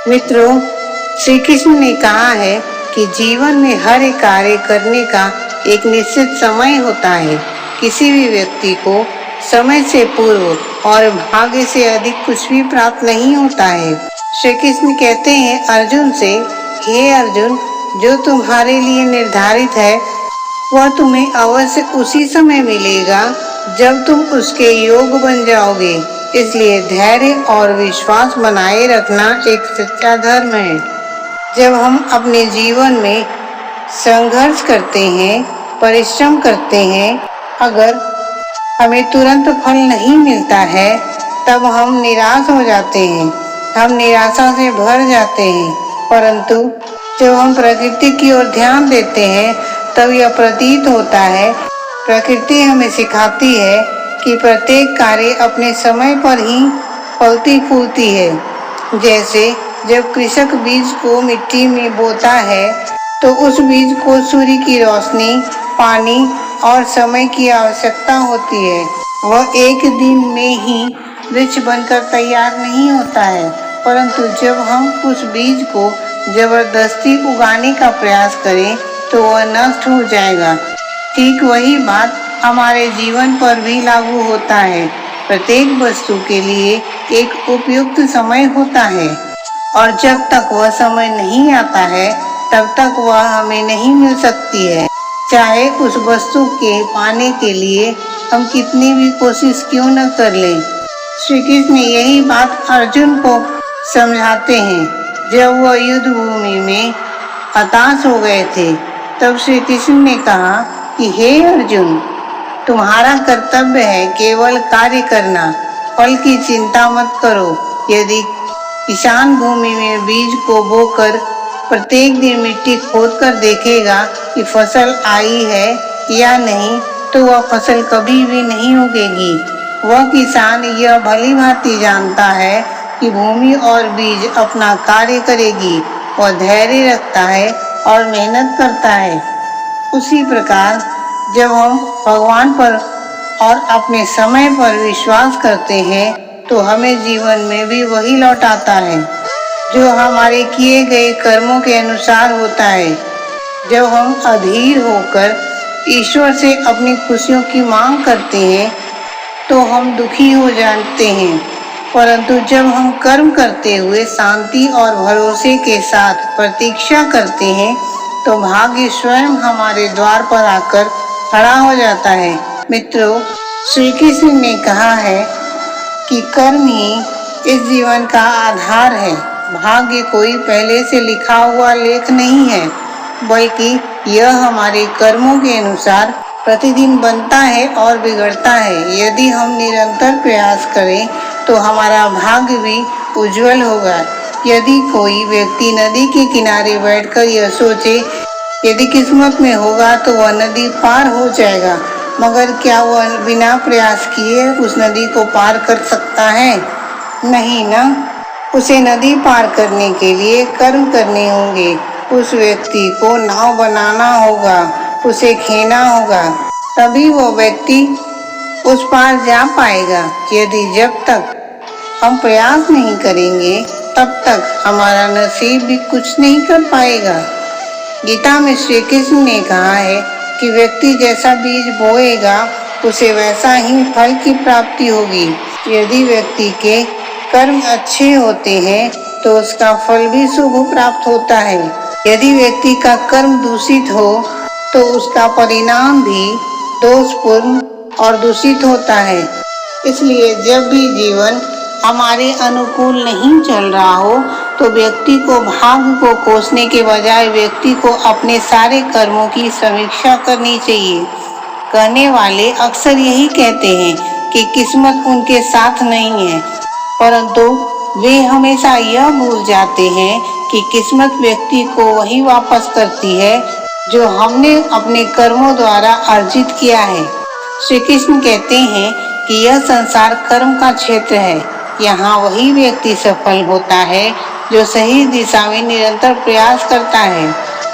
मित्रों, श्री कृष्ण ने कहा है कि जीवन में हर एक कार्य करने का एक निश्चित समय होता है। किसी भी व्यक्ति को समय से पूर्व और भाग्य से अधिक कुछ भी प्राप्त नहीं होता है। श्री कृष्ण कहते हैं अर्जुन से, हे अर्जुन, जो तुम्हारे लिए निर्धारित है वह तुम्हें अवश्य उसी समय मिलेगा जब तुम उसके योग बन जाओगे। इसलिए धैर्य और विश्वास बनाए रखना एक सच्चा धर्म है। जब हम अपने जीवन में संघर्ष करते हैं, परिश्रम करते हैं, अगर हमें तुरंत फल नहीं मिलता है तब हम निराश हो जाते हैं, हम निराशा से भर जाते हैं। परंतु जब हम प्रकृति की ओर ध्यान देते हैं तब यह प्रतीत होता है, प्रकृति हमें सिखाती है कि प्रत्येक कार्य अपने समय पर ही फलती फूलती है। जैसे जब कृषक बीज को मिट्टी में बोता है तो उस बीज को सूर्य की रोशनी, पानी और समय की आवश्यकता होती है। वह एक दिन में ही वृक्ष बनकर तैयार नहीं होता है, परंतु जब हम उस बीज को जबरदस्ती उगाने का प्रयास करें तो वह नष्ट हो जाएगा। ठीक वही बात हमारे जीवन पर भी लागू होता है। प्रत्येक वस्तु के लिए एक उपयुक्त समय होता है और जब तक वह समय नहीं आता है तब तक वह हमें नहीं मिल सकती है, चाहे उस वस्तु के पाने के लिए हम कितनी भी कोशिश क्यों न कर लें। श्री कृष्ण यही बात अर्जुन को समझाते हैं। जब वह युद्ध भूमि में हताश हो गए थे तब श्री कृष्ण ने कहा कि हे अर्जुन, तुम्हारा कर्तव्य है केवल कार्य करना, फल की चिंता मत करो। यदि किसान भूमि में बीज को बोकर प्रत्येक दिन मिट्टी खोदकर देखेगा कि फसल आई है या नहीं तो वह फसल कभी भी नहीं उगेगी। वह किसान यह भली भांति जानता है कि भूमि और बीज अपना कार्य करेगी। वह धैर्य रखता है और मेहनत करता है। उसी प्रकार जब हम भगवान पर और अपने समय पर विश्वास करते हैं तो हमें जीवन में भी वही लौटाता है जो हमारे किए गए कर्मों के अनुसार होता है। जब हम अधीर होकर ईश्वर से अपनी खुशियों की मांग करते हैं तो हम दुखी हो जाते हैं, परंतु जब हम कर्म करते हुए शांति और भरोसे के साथ प्रतीक्षा करते हैं तो भाग्य स्वयं हमारे द्वार पर आकर खड़ा हो जाता है। मित्रों, श्री कृष्ण ने कहा है कि कर्म ही इस जीवन का आधार है। भाग्य कोई पहले से लिखा हुआ लेख नहीं है, बल्कि यह हमारे कर्मों के अनुसार प्रतिदिन बनता है और बिगड़ता है। यदि हम निरंतर प्रयास करें तो हमारा भाग्य भी उज्जवल होगा। यदि कोई व्यक्ति नदी के किनारे बैठकर यह सोचे यदि किस्मत में होगा तो वह नदी पार हो जाएगा, मगर क्या वह बिना प्रयास किए उस नदी को पार कर सकता है? नहीं ना। उसे नदी पार करने के लिए कर्म करने होंगे। उस व्यक्ति को नाव बनाना होगा, उसे खेना होगा, तभी वो व्यक्ति उस पार जा पाएगा। यदि जब तक हम प्रयास नहीं करेंगे तब तक हमारा नसीब भी कुछ नहीं कर पाएगा। गीता में श्री कृष्ण ने कहा है कि व्यक्ति जैसा बीज बोएगा उसे वैसा ही फल की प्राप्ति होगी। यदि व्यक्ति के कर्म अच्छे होते हैं तो उसका फल भी शुभ प्राप्त होता है। यदि व्यक्ति का कर्म दूषित हो तो उसका परिणाम भी दोषपूर्ण और दूषित होता है। इसलिए जब भी जीवन हमारे अनुकूल नहीं चल रहा हो तो व्यक्ति को भाग्य को कोसने के बजाय व्यक्ति को अपने सारे कर्मों की समीक्षा करनी चाहिए। कहने वाले अक्सर यही कहते हैं कि किस्मत उनके साथ नहीं है, परंतु वे हमेशा यह भूल जाते हैं कि किस्मत व्यक्ति को वही वापस करती है जो हमने अपने कर्मों द्वारा अर्जित किया है। श्री कृष्ण कहते हैं कि यह संसार कर्म का क्षेत्र है। यहाँ वही व्यक्ति सफल होता है जो सही दिशा में निरंतर प्रयास करता है।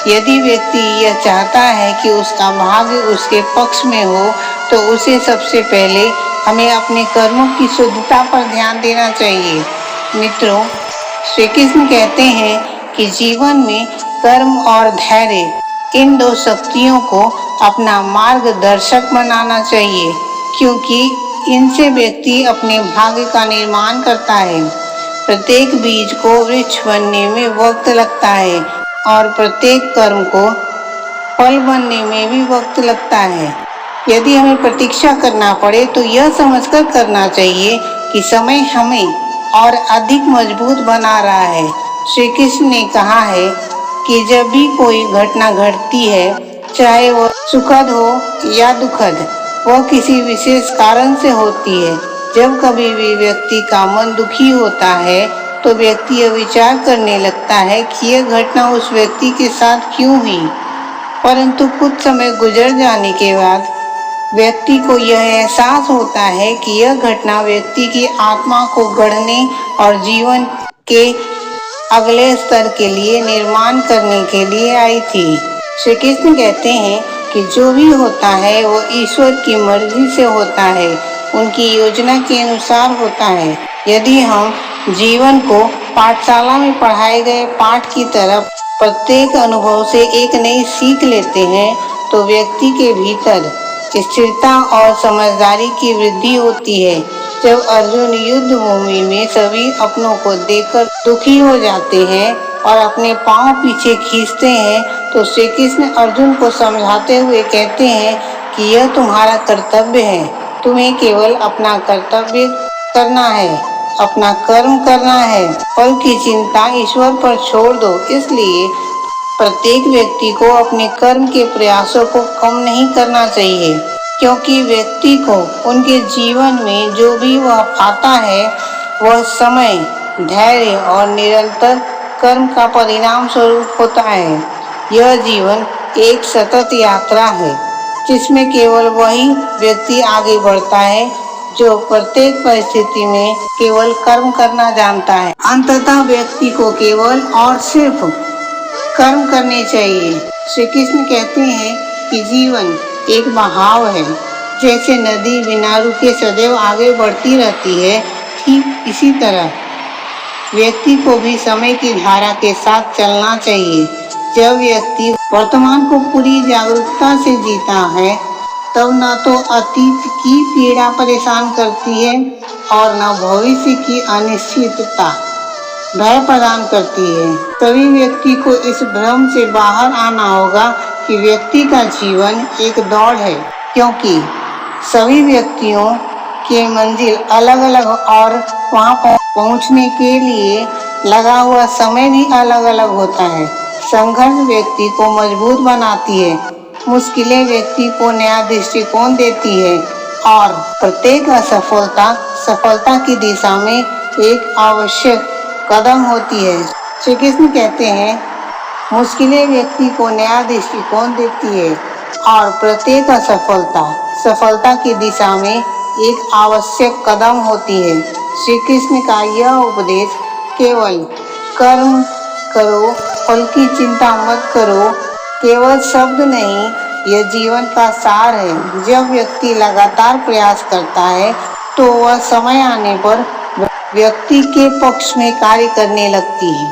यदि व्यक्ति यह चाहता है कि उसका भाग्य उसके पक्ष में हो तो उसे सबसे पहले हमें अपने कर्मों की शुद्धता पर ध्यान देना चाहिए। मित्रों, श्री कृष्ण कहते हैं कि जीवन में कर्म और धैर्य, इन दो शक्तियों को अपना मार्गदर्शक बनाना चाहिए, क्योंकि इनसे व्यक्ति अपने भाग्य का निर्माण करता है। प्रत्येक बीज को वृक्ष बनने में वक्त लगता है और प्रत्येक कर्म को फल बनने में भी वक्त लगता है। यदि हमें प्रतीक्षा करना पड़े तो यह समझकर करना चाहिए कि समय हमें और अधिक मजबूत बना रहा है। श्री कृष्ण ने कहा है कि जब भी कोई घटना घटती है, चाहे वह सुखद हो या दुखद, वह किसी विशेष कारण से होती है। जब कभी भी व्यक्ति का मन दुखी होता है तो व्यक्ति यह विचार करने लगता है कि यह घटना उस व्यक्ति के साथ क्यों हुई, परंतु कुछ समय गुजर जाने के बाद व्यक्ति को यह एहसास होता है कि यह घटना व्यक्ति की आत्मा को गढ़ने और जीवन के अगले स्तर के लिए निर्माण करने के लिए आई थी। श्री कृष्ण कहते हैं कि जो भी होता है वो ईश्वर की मर्जी से होता है, उनकी योजना के अनुसार होता है। यदि हम जीवन को पाठशाला में पढ़ाए गए पाठ की तरह प्रत्येक अनुभव से एक नई सीख लेते हैं तो व्यक्ति के भीतर स्थिरता और समझदारी की वृद्धि होती है। जब अर्जुन युद्ध भूमि में सभी अपनों को देखकर दुखी हो जाते हैं और अपने पांव पीछे खींचते हैं तो श्री कृष्ण अर्जुन को समझाते हुए कहते हैं कि यह तुम्हारा कर्तव्य है, तुम्हें केवल अपना कर्तव्य करना है, अपना कर्म करना है, फल की चिंता ईश्वर पर छोड़ दो। इसलिए प्रत्येक व्यक्ति को अपने कर्म के प्रयासों को कम नहीं करना चाहिए, क्योंकि व्यक्ति को उनके जीवन में जो भी वह पाता है वह समय, धैर्य और निरंतर कर्म का परिणाम स्वरूप होता है। यह जीवन एक सतत यात्रा है जिसमें केवल वही व्यक्ति आगे बढ़ता है जो प्रत्येक परिस्थिति में केवल कर्म करना जानता है। अंततः व्यक्ति को केवल और सिर्फ कर्म करने चाहिए। श्री कृष्ण कहते हैं कि जीवन एक बहाव है, जैसे नदी बिना रुके सदैव आगे बढ़ती रहती है, ठीक इसी तरह व्यक्ति को भी समय की धारा के साथ चलना चाहिए। जब व्यक्ति वर्तमान को पूरी जागरूकता से जीता है तब न तो अतीत की पीड़ा परेशान करती है और न भविष्य की अनिश्चितता भय प्रदान करती है। तभी व्यक्ति को इस भ्रम से बाहर आना होगा कि व्यक्ति का जीवन एक दौड़ है, क्योंकि सभी व्यक्तियों की मंजिल अलग अलग और वहां पहुंचने के लिए लगा हुआ समय भी अलग अलग होता है। संघर्ष व्यक्ति को मजबूत बनाती है, मुश्किलें व्यक्ति को नया दृष्टिकोण देती है और प्रत्येक असफलता सफलता की दिशा में एक आवश्यक कदम होती है। श्री कृष्ण कहते हैं मुश्किलें व्यक्ति को नया दृष्टिकोण देती है और प्रत्येक असफलता सफलता की दिशा में एक आवश्यक कदम होती है। श्री कृष्ण का यह उपदेश केवल कर्म करो, फल की चिंता मत करो, केवल शब्द नहीं, यह जीवन का सार है। जब व्यक्ति लगातार प्रयास करता है तो वह समय आने पर व्यक्ति के पक्ष में कार्य करने लगती है।